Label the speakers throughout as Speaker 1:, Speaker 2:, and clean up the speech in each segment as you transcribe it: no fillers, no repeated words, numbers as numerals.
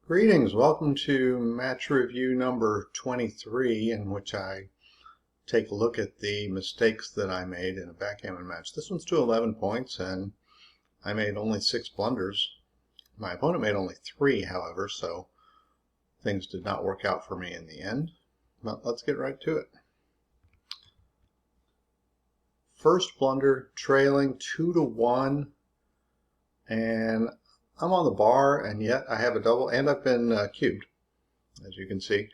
Speaker 1: Greetings, welcome to match review number 23, in which I take a look at the mistakes that I made in a backgammon match. This one's to 11 points, and I made only 6 blunders. My opponent made only 3, however, so things did not work out for me in the end. But let's get right to it. First blunder, trailing 2-1, and I'm on the bar, and yet I have a double, and I've been cubed, as you can see.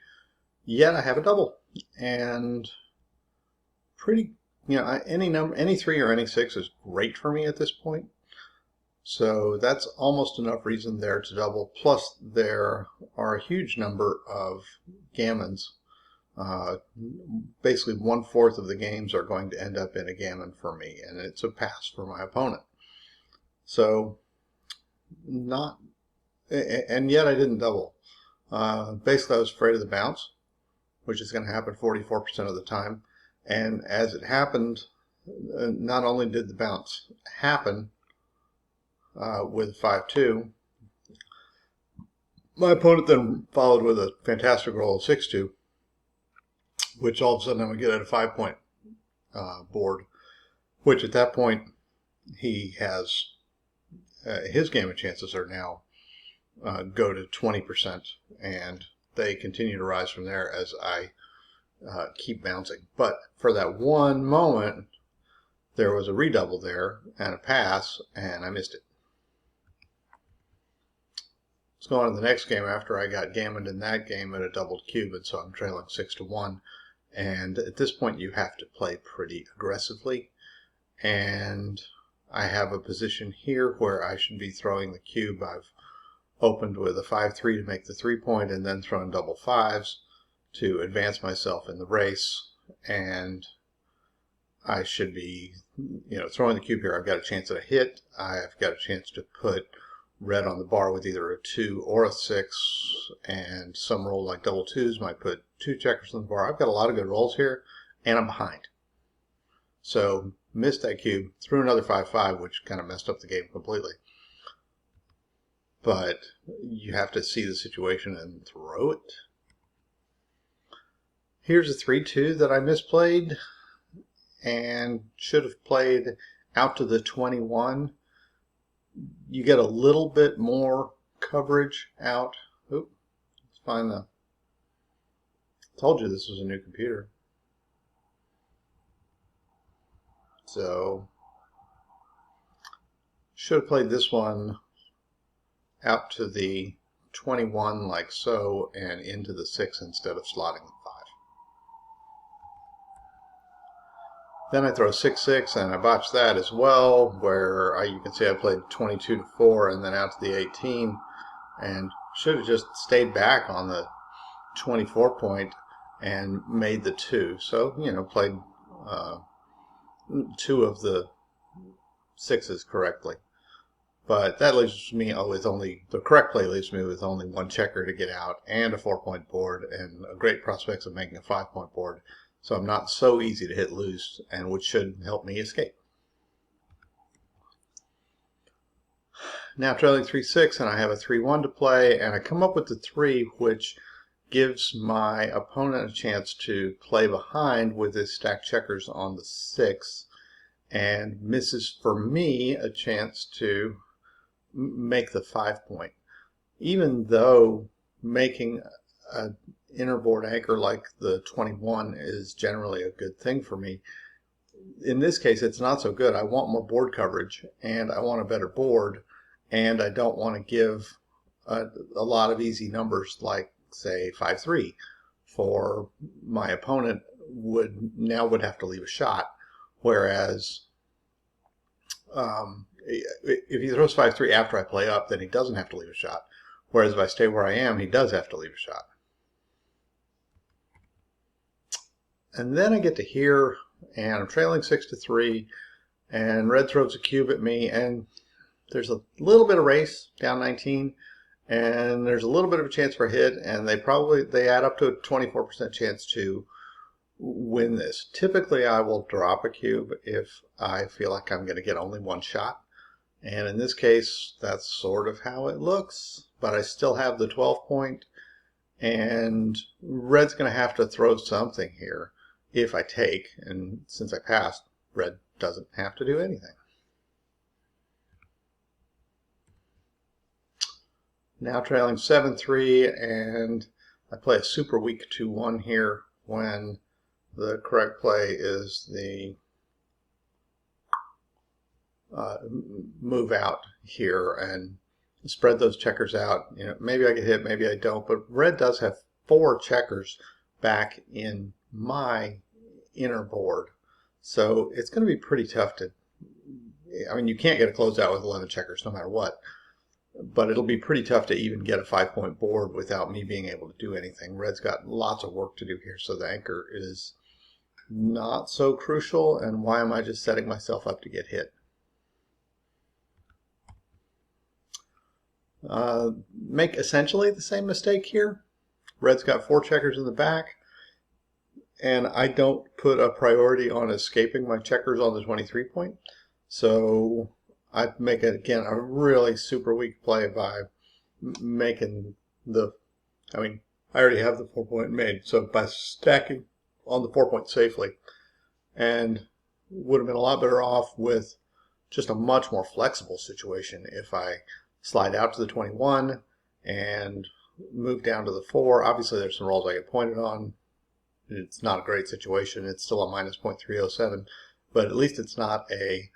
Speaker 1: Yet I have a double, and pretty, any number, any 3 or any 6 is great for me at this point. So that's almost enough reason there to double. Plus, there are a huge number of gammons. Basically, 1/4 of the games are going to end up in a gammon for me, and it's a pass for my opponent. So, and yet I didn't double. Basically, I was afraid of the bounce, which is going to happen 44% of the time. And as it happened, not only did the bounce happen with 5-2, my opponent then followed with a fantastic roll of 6-2, which all of a sudden I'm going to get at a 5-point board, which at that point he has, his gammon chances are now go to 20%, and they continue to rise from there as I keep bouncing. But for that one moment, there was a redouble there and a pass, and I missed it. Let's go on to the next game after I got gammoned in that game at a doubled cube, and so I'm trailing 6-1. And at this point, you have to play pretty aggressively. And I have a position here where I should be throwing the cube. I've opened with a 5-3 to make the 3-point, and then thrown double 5s to advance myself in the race. And I should be, throwing the cube here. I've got a chance at a hit. I've got a chance to put red on the bar with either a 2 or a 6, and some roll like double 2s might put 2 checkers on the bar. I've got a lot of good rolls here, and I'm behind. So missed that cube, threw another 5-5, which kind of messed up the game completely. But you have to see the situation and throw it. Here's a 3-2 that I misplayed and should have played out to the 21. You get a little bit more coverage out. Oop, let's find the... Told you this was a new computer. So, should have played this one out to the 21 like so, and into the 6 instead of slotting the 5. Then I throw 6-6, and I botched that as well, where you can see I played 22-4 and then out to the 18, and should have just stayed back on the 24 point and made the 2. So, played 2 of the 6s correctly. But that leaves me with only, the correct play leaves me with only 1 checker to get out and a 4-point board and a great prospects of making a 5-point board. So I'm not so easy to hit loose, and which should help me escape. Now trailing 3-6, and I have a 3-1 to play, and I come up with the 3, which gives my opponent a chance to play behind with his stacked checkers on the 6, and misses for me a chance to make the 5-point. Even though making an inner board anchor like the 21 is generally a good thing for me, in this case it's not so good. I want more board coverage, and I want a better board, and I don't want to give a lot of easy numbers like, say, 5-3, for my opponent would have to leave a shot, whereas if he throws 5-3 after I play up, then he doesn't have to leave a shot. Whereas if I stay where I am, he does have to leave a shot. And then I get to here, and I'm trailing 6-3, and red throws a cube at me, and there's a little bit of race down 19, and there's a little bit of a chance for a hit, and they add up to a 24% chance to win this. Typically, I will drop a cube if I feel like I'm going to get only 1 shot, And in this case, that's sort of how it looks, but I still have the 12 point, and red's going to have to throw something here if I take, and since I passed, red doesn't have to do anything. Now trailing 7-3, and I play a super weak 2-1 here when the correct play is the move out here and spread those checkers out. You know, maybe I get hit, maybe I don't, but red does have 4 checkers back in my inner board, so it's going to be pretty tough to. I mean, you can't get a closeout with 11 checkers no matter what, but it'll be pretty tough to even get a 5-point board without me being able to do anything. Red's got lots of work to do here, so the anchor is not so crucial, and why am I just setting myself up to get hit? Make essentially the same mistake here. Red's got 4 checkers in the back, and I don't put a priority on escaping my checkers on the 23 point. So I make it, again, a really super weak play by making the, I mean, I already have the 4 point made, so by stacking on the 4 point safely, and would have been a lot better off with just a much more flexible situation if I slide out to the 21 and move down to the 4. Obviously, there's some rolls I get pointed on. It's not a great situation. It's still a minus 0.307, but at least it's not a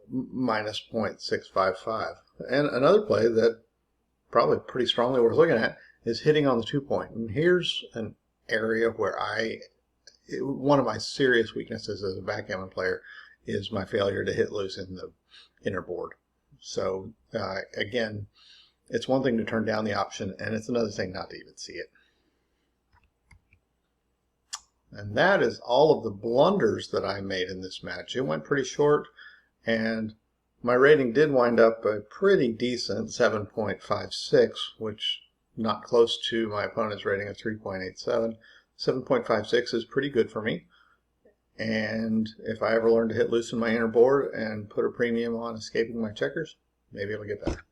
Speaker 1: minus 0.655. And another play that probably pretty strongly worth looking at is hitting on the 2 point. And here's an area where one of my serious weaknesses as a backgammon player is my failure to hit loose in the inner board. So again, it's one thing to turn down the option, and it's another thing not to even see it. And that is all of the blunders that I made in this match. It went pretty short, and my rating did wind up a pretty decent 7.56, which not close to my opponent's rating of 3.87. 7.56 is pretty good for me. And if I ever learn to hit loose in my inner board and put a premium on escaping my checkers, maybe it'll get better.